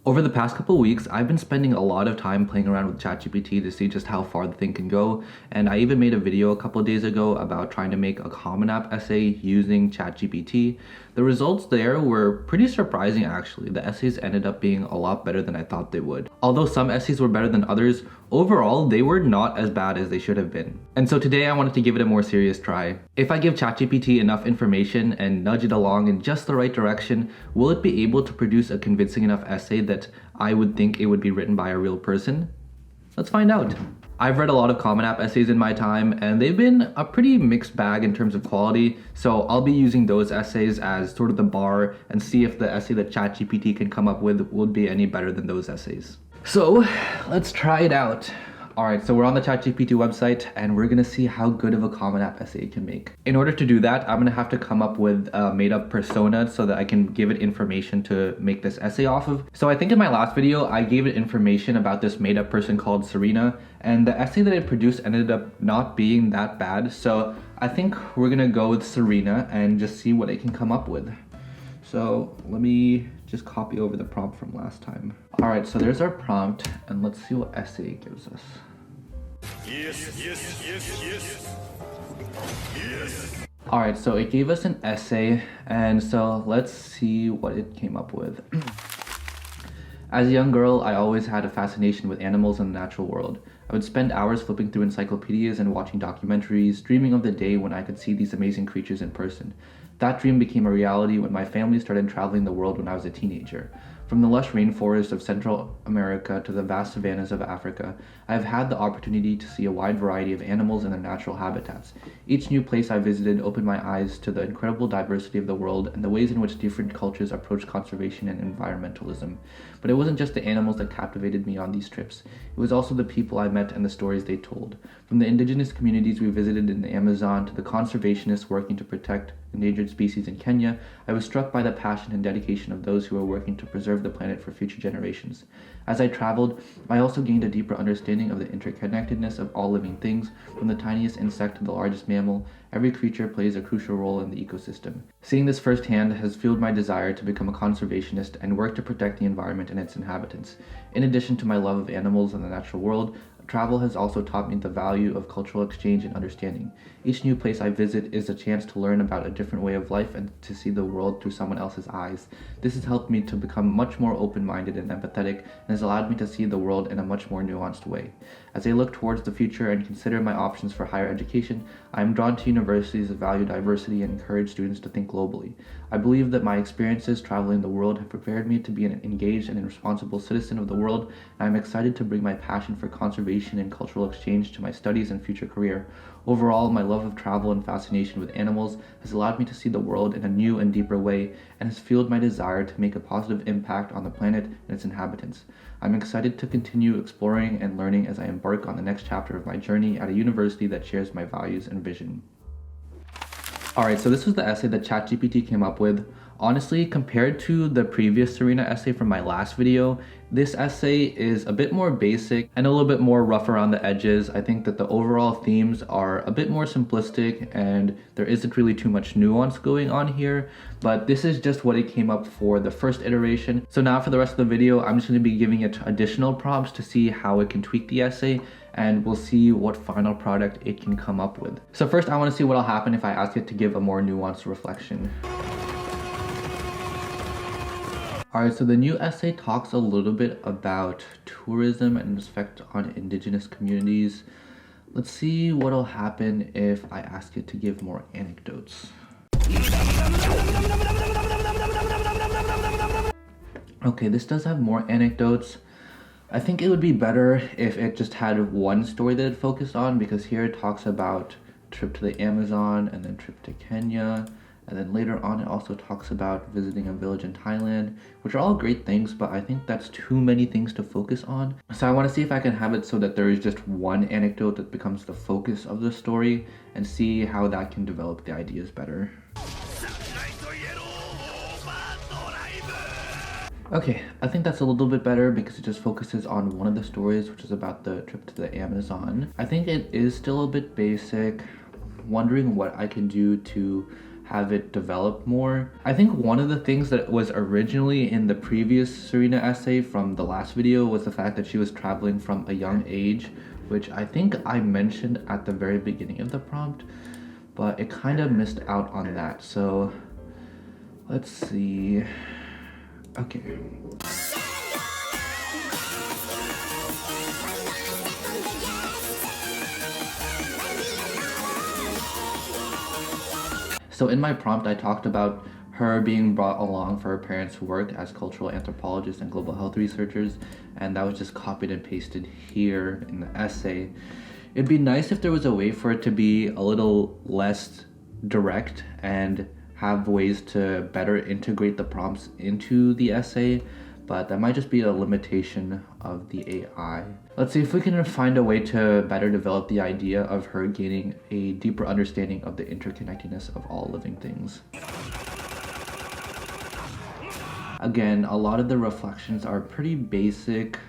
Over the past couple of weeks, I've been spending a lot of time playing around with ChatGPT to see just how far the thing can go, and I even made a video a couple of days ago about trying to make a Common App essay using ChatGPT. The results there were pretty surprising actually. The essays ended up being a lot better than I thought they would. Although some essays were better than others, overall they were not as bad as they should have been. And so today I wanted to give it a more serious try. If I give ChatGPT enough information and nudge it along in just the right direction, will it be able to produce a convincing enough essay that I would think it would be written by a real person? Let's find out. I've read a lot of Common App essays in my time, and they've been a pretty mixed bag in terms of quality, so I'll be using those essays as sort of the bar and see if the essay that ChatGPT can come up with would be any better than those essays. So let's try it out. Alright, so we're on the ChatGPT website and we're gonna see how good of a Common App essay it can make. In order to do that, I'm gonna have to come up with a made up persona so that I can give it information to make this essay off of. So I think in my last video, I gave it information about this made up person called Serena, and the essay that it produced ended up not being that bad. So I think we're gonna go with Serena and just see what it can come up with. So let me just copy over the prompt from last time. All right, so there's our prompt, and let's see what essay it gives us. Yes. All right, so it gave us an essay, and so let's see what it came up with. As a young girl, I always had a fascination with animals and the natural world. I would spend hours flipping through encyclopedias and watching documentaries, dreaming of the day when I could see these amazing creatures in person. That dream became a reality when my family started traveling the world when I was a teenager. From the lush rainforests of Central America to the vast savannas of Africa, I have had the opportunity to see a wide variety of animals in their natural habitats. Each new place I visited opened my eyes to the incredible diversity of the world and the ways in which different cultures approach conservation and environmentalism. But it wasn't just the animals that captivated me on these trips. It was also the people I met and the stories they told. From the indigenous communities we visited in the Amazon to the conservationists working to protect endangered species in Kenya, I was struck by the passion and dedication of those who are working to preserve the planet for future generations. As I traveled, I also gained a deeper understanding of the interconnectedness of all living things, from the tiniest insect to the largest mammal. Every creature plays a crucial role in the ecosystem. Seeing this firsthand has fueled my desire to become a conservationist and work to protect the environment and its inhabitants. In addition to my love of animals and the natural world, travel has also taught me the value of cultural exchange and understanding. Each new place I visit is a chance to learn about a different way of life and to see the world through someone else's eyes. This has helped me to become much more open-minded and empathetic, and has allowed me to see the world in a much more nuanced way. As I look towards the future and consider my options for higher education, I am drawn to universities that value diversity and encourage students to think globally. I believe that my experiences traveling the world have prepared me to be an engaged and responsible citizen of the world, and I am excited to bring my passion for conservation and cultural exchange to my studies and future career. Overall, my love of travel and fascination with animals has allowed me to see the world in a new and deeper way, and has fueled my desire to make a positive impact on the planet and its inhabitants. I'm excited to continue exploring and learning as I embark on the next chapter of my journey at a university that shares my values and vision. Alright, so this was the essay that ChatGPT came up with. Honestly, compared to the previous Serena essay from my last video, this essay is a bit more basic and a little bit more rough around the edges. I think that the overall themes are a bit more simplistic and there isn't really too much nuance going on here, but this is just what it came up for the first iteration. So now for the rest of the video, I'm just going to be giving it additional prompts to see how it can tweak the essay, and we'll see what final product it can come up with. So first, I want to see what'll happen if I ask it to give a more nuanced reflection. Alright, so the new essay talks a little bit about tourism and its effect on indigenous communities. Let's see what'll happen if I ask it to give more anecdotes. Okay, this does have more anecdotes. I think it would be better if it just had one story that it focused on, because here it talks about trip to the Amazon and then trip to Kenya. And then later on, it also talks about visiting a village in Thailand, which are all great things, but I think that's too many things to focus on. So I want to see if I can have it so that there is just one anecdote that becomes the focus of the story, and see how that can develop the ideas better. Okay, I think that's a little bit better because it just focuses on one of the stories, which is about the trip to the Amazon. I think it is still a bit basic. Wondering what I can do to have it develop more. I think one of the things that was originally in the previous Serena essay from the last video was the fact that she was traveling from a young age, which I think I mentioned at the very beginning of the prompt, but it kind of missed out on that. So let's see. Okay. So in my prompt, I talked about her being brought along for her parents' work as cultural anthropologists and global health researchers, and that was just copied and pasted here in the essay. It'd be nice if there was a way for it to be a little less direct and have ways to better integrate the prompts into the essay, but that might just be a limitation of the AI. Let's see if we can find a way to better develop the idea of her gaining a deeper understanding of the interconnectedness of all living things. Again, a lot of the reflections are pretty basic.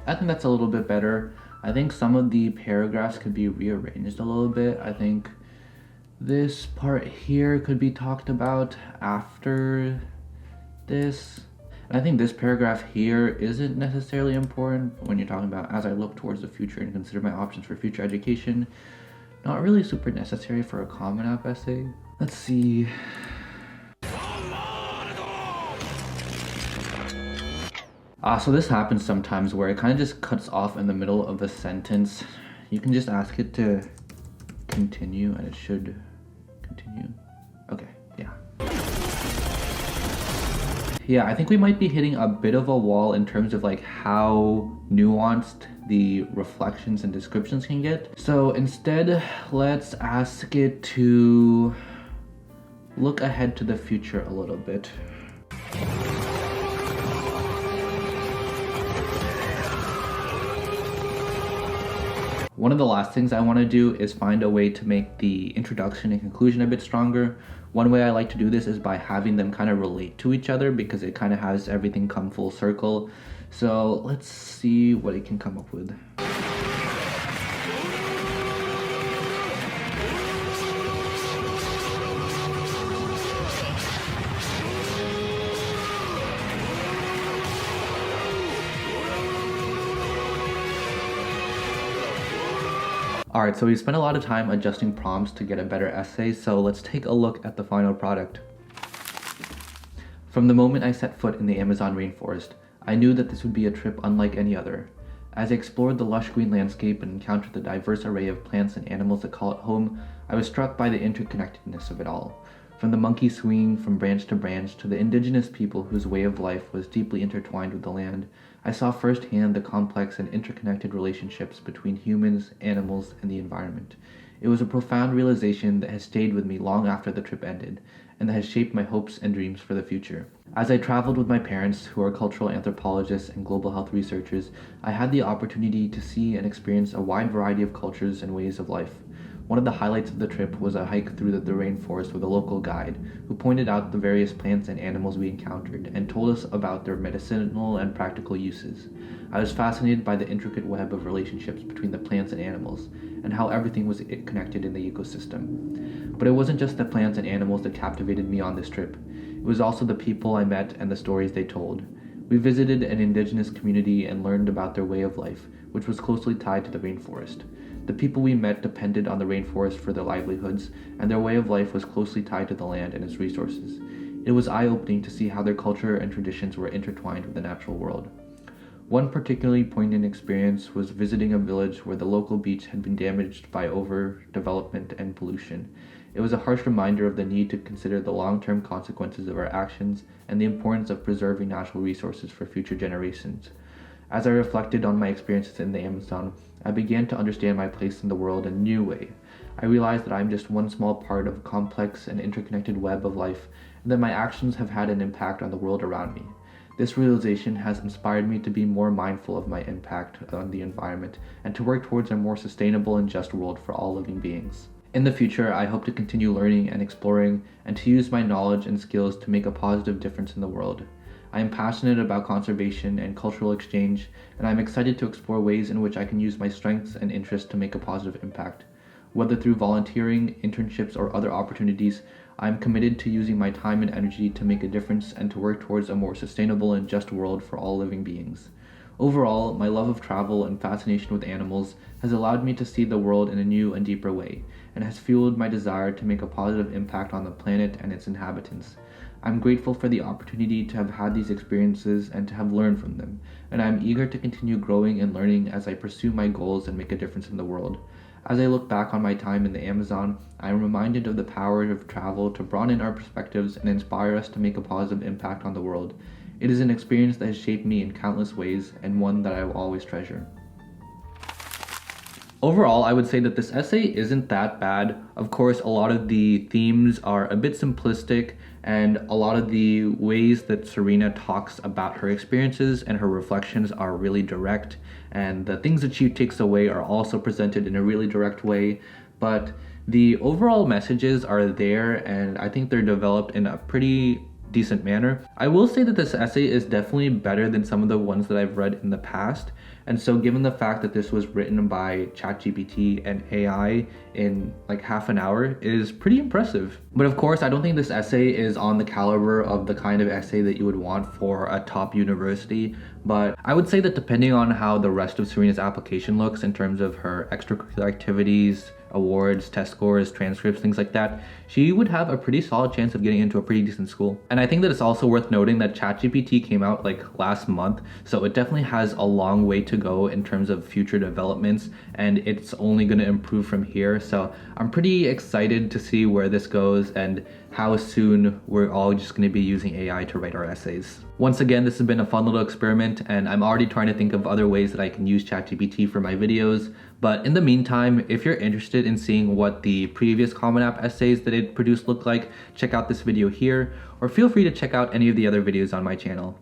I think that's a little bit better. I think some of the paragraphs could be rearranged a little bit. I think this part here could be talked about after this. And I think this paragraph here isn't necessarily important when you're talking about as I look towards the future and consider my options for future education. Not really super necessary for a Common App essay. Let's see. So this happens sometimes where it kind of just cuts off in the middle of a sentence. You can just ask it to continue and it should continue. Okay, yeah. Yeah, I think we might be hitting a bit of a wall in terms of like how nuanced the reflections and descriptions can get. So instead, let's ask it to look ahead to the future a little bit. One of the last things I want to do is find a way to make the introduction and conclusion a bit stronger. One way I like to do this is by having them kind of relate to each other because it kind of has everything come full circle. So let's see what it can come up with. Alright, so we spent a lot of time adjusting prompts to get a better essay, so let's take a look at the final product. From the moment I set foot in the Amazon rainforest, I knew that this would be a trip unlike any other. As I explored the lush green landscape and encountered the diverse array of plants and animals that call it home, I was struck by the interconnectedness of it all. From the monkey swinging from branch to branch to the indigenous people whose way of life was deeply intertwined with the land, I saw firsthand the complex and interconnected relationships between humans, animals, and the environment. It was a profound realization that has stayed with me long after the trip ended, and that has shaped my hopes and dreams for the future. As I traveled with my parents, who are cultural anthropologists and global health researchers, I had the opportunity to see and experience a wide variety of cultures and ways of life. One of the highlights of the trip was a hike through the rainforest with a local guide, who pointed out the various plants and animals we encountered and told us about their medicinal and practical uses. I was fascinated by the intricate web of relationships between the plants and animals, and how everything was connected in the ecosystem. But it wasn't just the plants and animals that captivated me on this trip. It was also the people I met and the stories they told. We visited an indigenous community and learned about their way of life, which was closely tied to the rainforest. The people we met depended on the rainforest for their livelihoods, and their way of life was closely tied to the land and its resources. It was eye-opening to see how their culture and traditions were intertwined with the natural world. One particularly poignant experience was visiting a village where the local beach had been damaged by overdevelopment and pollution. It was a harsh reminder of the need to consider the long-term consequences of our actions and the importance of preserving natural resources for future generations. As I reflected on my experiences in the Amazon, I began to understand my place in the world in a new way. I realized that I am just one small part of a complex and interconnected web of life, and that my actions have had an impact on the world around me. This realization has inspired me to be more mindful of my impact on the environment and to work towards a more sustainable and just world for all living beings. In the future, I hope to continue learning and exploring and to use my knowledge and skills to make a positive difference in the world. I am passionate about conservation and cultural exchange, and I'm excited to explore ways in which I can use my strengths and interests to make a positive impact. Whether through volunteering, internships, or other opportunities, I am committed to using my time and energy to make a difference and to work towards a more sustainable and just world for all living beings. Overall, my love of travel and fascination with animals has allowed me to see the world in a new and deeper way, and has fueled my desire to make a positive impact on the planet and its inhabitants. I'm grateful for the opportunity to have had these experiences and to have learned from them, and I'm eager to continue growing and learning as I pursue my goals and make a difference in the world. As I look back on my time in the Amazon, I am reminded of the power of travel to broaden our perspectives and inspire us to make a positive impact on the world. It is an experience that has shaped me in countless ways and one that I will always treasure. Overall, I would say that this essay isn't that bad. Of course, a lot of the themes are a bit simplistic, and a lot of the ways that Serena talks about her experiences and her reflections are really direct, and the things that she takes away are also presented in a really direct way. But the overall messages are there, and I think they're developed in a pretty decent manner. I will say that this essay is definitely better than some of the ones that I've read in the past. And so given the fact that this was written by ChatGPT and AI in like half an hour is pretty impressive. But of course, I don't think this essay is on the caliber of the kind of essay that you would want for a top university. But I would say that depending on how the rest of Serena's application looks in terms of her extracurricular activities, awards, test scores, transcripts, things like that, she would have a pretty solid chance of getting into a pretty decent school. And I think that it's also worth noting that ChatGPT came out like last month, so it definitely has a long way to go in terms of future developments, and it's only going to improve from here. So I'm pretty excited to see where this goes and how soon we're all just going to be using AI to write our essays. Once again, this has been a fun little experiment, and I'm already trying to think of other ways that I can use ChatGPT for my videos. But in the meantime, if you're interested in seeing what the previous Common App essays that it produced look like, check out this video here, or feel free to check out any of the other videos on my channel.